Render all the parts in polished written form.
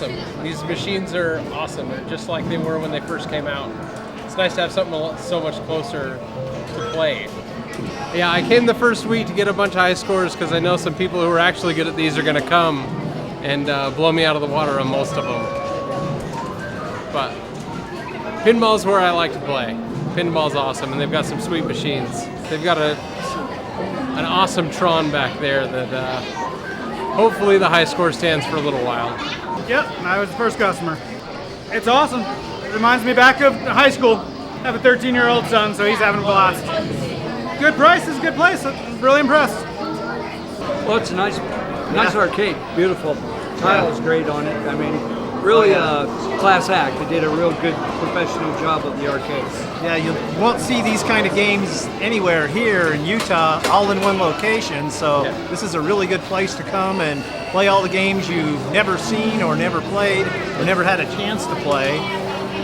awesome. These machines are awesome. They're just like they were when they first came out. It's nice to have something so much closer to play. Yeah, I came the first week to get a bunch of high scores because I know some people who are actually good at these are going to come and blow me out of the water on most of them. But pinball's where I like to play. Pinball's awesome, and they've got some sweet machines. They've got an awesome Tron back there that hopefully the high score stands for a little while. Yep, I was the first customer. It's awesome. It reminds me back of high school. I have a 13-year-old son, so he's having a blast. Good prices, good place. I'm really impressed. Well, it's a nice arcade. Beautiful. Tile is great on it. I mean, really a class act. They did a real good professional job of the arcades. Yeah, you won't see these kind of games anywhere here in Utah, all in one location. So this is a really good place to come and play all the games you've never seen or never played or never had a chance to play.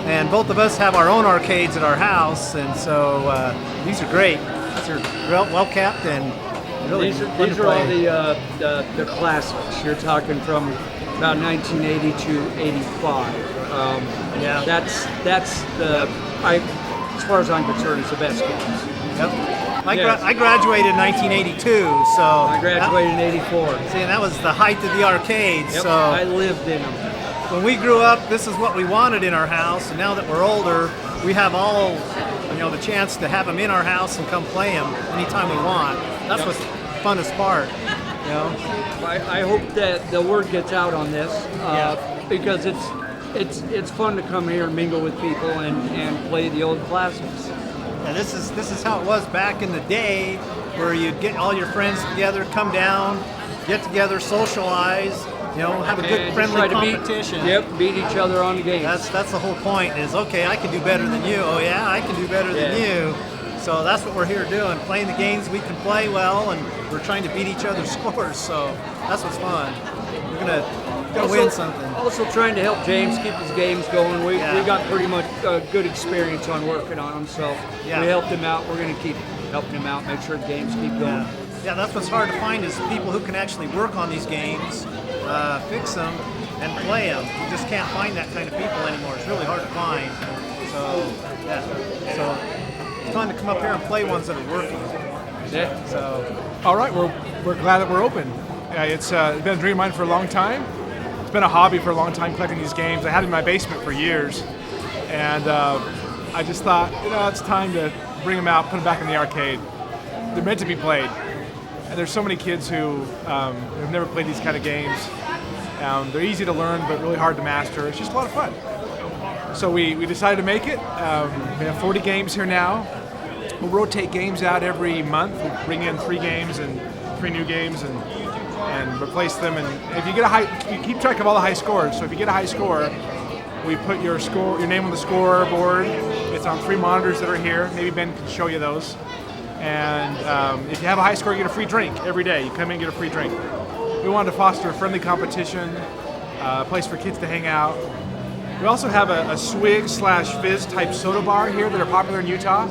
And both of us have our own arcades at our house, and so these are great. These are well kept and really These fun to are all play. the classics. You're talking from about 1980 to 85. Yeah. That's as far as I'm concerned, it's the best games. Yep. Yes. I graduated in 1982, so I graduated in 84. See, that was the height of the arcades. Yep, So I lived in them. when we grew up, this is what we wanted in our house, and now that we're older, we have all, the chance to have them in our house and come play them anytime we want. That's what's the funnest part, I hope that the word gets out on this because it's fun to come here and mingle with people and play the old classics. And this is how it was back in the day, where you'd get all your friends together, come down, get together, socialize, have a good And friendly try to competition. beat each other on the games. That's the whole point is, okay, I can do better than you. Oh yeah, I can do better than you. So that's what we're here doing, playing the games we can play well, and we're trying to beat each other's scores. So that's what's fun. We're gonna win something. Also trying to help James keep his games going. We got pretty much good experience on working on them, so we helped him out. We're going to keep helping him out, make sure the games keep going. Yeah, that's what's hard to find is people who can actually work on these games, fix them, and play them. You just can't find that kind of people anymore. It's really hard to find. So it's fun to come up here and play ones that are working. Yeah. So. All right, we're glad that we're open. It's been a dream of mine for a long time. It's been a hobby for a long time collecting these games. I had it in my basement for years, and I just thought, it's time to bring them out, put them back in the arcade. They're meant to be played, and there's so many kids who have never played these kind of games. They're easy to learn, but really hard to master. It's just a lot of fun. So we decided to make it. We have 40 games here now. We'll rotate games out every month. We'll bring in 3 games and 3 new games and replace them. And if you get we keep track of all the high scores. So if you get a high score, we put your name on the scoreboard. It's on 3 monitors that are here. Maybe Ben can show you those. And if you have a high score, you get a free drink every day. You come in and get a free drink. We wanted to foster a friendly competition, a place for kids to hang out. We also have a swig/fizz type soda bar here that are popular in Utah,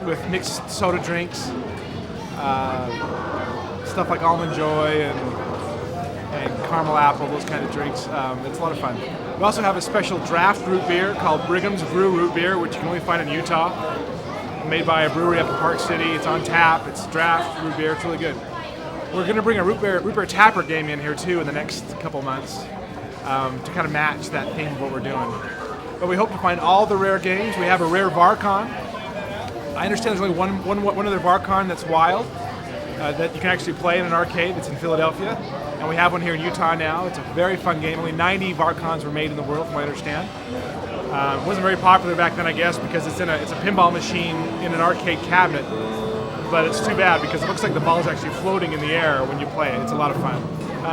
with mixed soda drinks, stuff like Almond Joy and caramel apple, those kind of drinks. It's a lot of fun. We also have a special draft root beer called Brigham's Brew Root Beer, which you can only find in Utah, made by a brewery up in Park City. It's on tap. It's draft root beer. It's really good. We're going to bring a root beer tapper game in here too in the next couple months to kind of match that theme of what we're doing. But we hope to find all the rare games. We have a rare Varkon. I understand there's only one other Varkon that's wild that you can actually play in an arcade. It's in Philadelphia, and we have one here in Utah now. It's a very fun game. Only 90 Varkons were made in the world, from what I understand. It wasn't very popular back then, I guess, because it's a pinball machine in an arcade cabinet. But it's too bad because it looks like the ball is actually floating in the air when you play it. It's a lot of fun.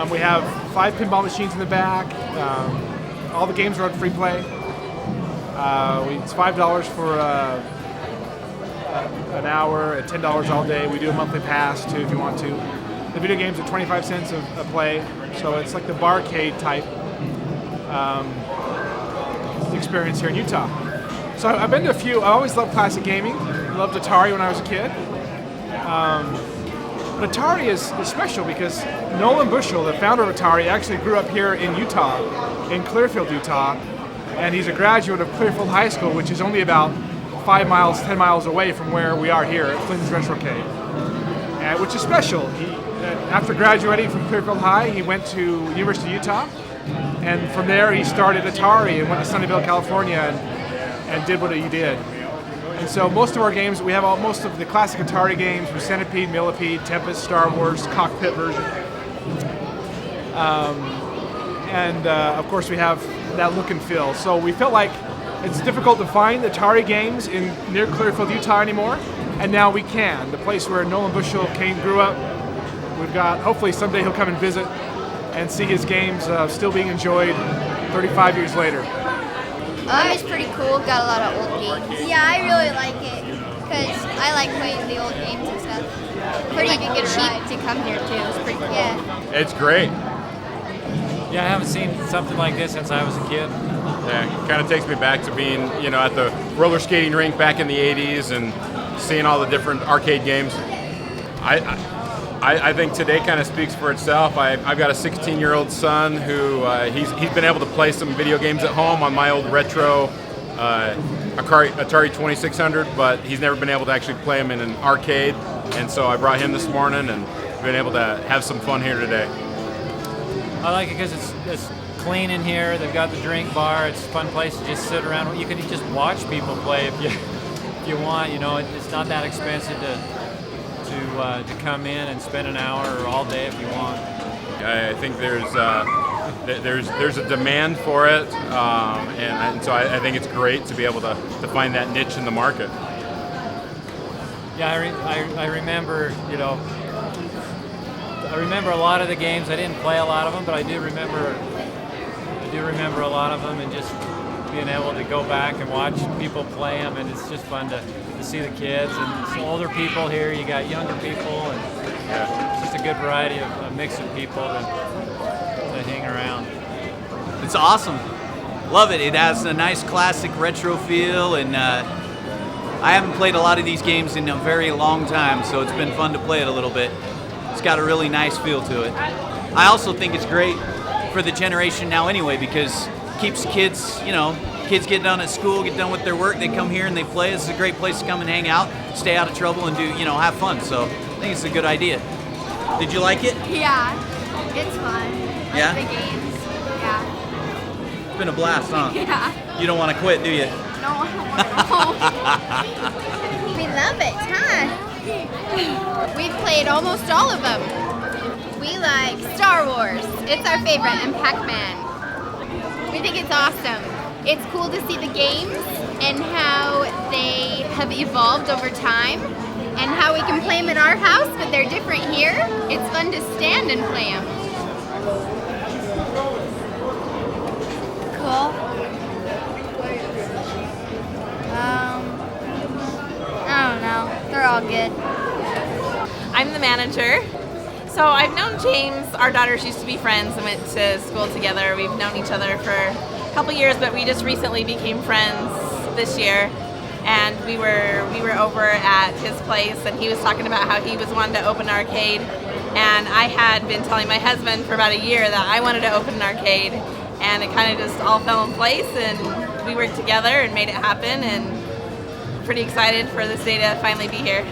We have 5 pinball machines in the back. All the games are on free play. It's $5 for an hour, at $10 all day. We do a monthly pass too if you want to. The video games are 25 cents a play, so it's like the barcade type experience here in Utah. So I've been to a few. I always loved classic gaming. I loved Atari when I was a kid. But Atari is special because Nolan Bushell, the founder of Atari, actually grew up here in Utah, in Clearfield, Utah, and he's a graduate of Clearfield High School, which is only about 5 miles, 10 miles away from where we are here at Flynn's Retrocade, which is special. After graduating from Clearfield High, he went to University of Utah, and from there he started Atari and went to Sunnyvale, California, and did what he did. And so most of our games, we have most of the classic Atari games from Centipede, Millipede, Tempest, Star Wars, cockpit version. Of course we have that look and feel. So we felt like it's difficult to find Atari games near Clearfield, Utah anymore, and now we can. The place where Nolan Bushell grew up, we've got, hopefully someday he'll come and visit and see his games still being enjoyed 35 years later. It's pretty cool. Got a lot of old games. Yeah, I really like it because I like playing the old games and stuff. Pretty cheap to come here too. It's pretty cool. Yeah. It's great. Yeah, I haven't seen something like this since I was a kid. Yeah, it kind of takes me back to being, at the roller skating rink back in the 80s and seeing all the different arcade games. I think today kind of speaks for itself. I've got a 16-year-old son who he's been able to play some video games at home on my old retro Atari 2600, but he's never been able to actually play them in an arcade. And so I brought him this morning and been able to have some fun here today. I like it because it's clean in here. They've got the drink bar. It's a fun place to just sit around. You can just watch people play if you want. It's not that expensive to come in and spend an hour or all day if you want. I think there's a demand for it, and so I think it's great to be able to find that niche in the market. Yeah, I remember, I remember a lot of the games. I didn't play a lot of them, but I do remember a lot of them, and just being able to go back and watch people play them, and it's just fun to see the kids and some older people here. You got younger people, and it's just a good variety a mix of people to hang around. It's awesome. Love it. It has a nice classic retro feel, and I haven't played a lot of these games in a very long time, so it's been fun to play it a little bit. It's got a really nice feel to it. I also think it's great for the generation now anyway, because it keeps kids, kids get done at school, get done with their work, they come here and they play. It's a great place to come and hang out, stay out of trouble, and do, have fun. So I think it's a good idea. Did you like it? Yeah, it's fun. Yeah? Like the games. Yeah. It's been a blast, huh? Yeah. You don't want to quit, do you? No, I don't want to go home. We love it, huh? We've played almost all of them. We like Star Wars. It's our favorite, and Pac-Man. We think it's awesome. It's cool to see the games and how they have evolved over time and how we can play them in our house, but they're different here. It's fun to stand and play them. Cool. I don't know. They're all good. I'm the manager. So I've known James, our daughters used to be friends and went to school together. We've known each other for a couple years, but we just recently became friends this year. And we were over at his place, and he was talking about how he was wanting to open an arcade. And I had been telling my husband for about a year that I wanted to open an arcade. And it kind of just all fell in place, and we worked together and made it happen, and pretty excited for this day to finally be here.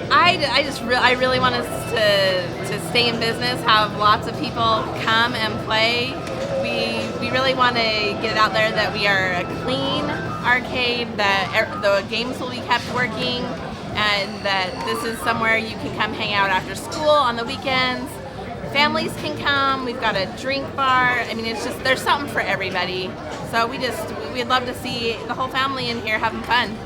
I really want us to stay in business, have lots of people come and play. We really want to get it out there that we are a clean arcade, that the games will be kept working, and that this is somewhere you can come hang out after school on the weekends. Families can come. We've got a drink bar. I mean, it's just, there's something for everybody. So we'd love to see the whole family in here having fun.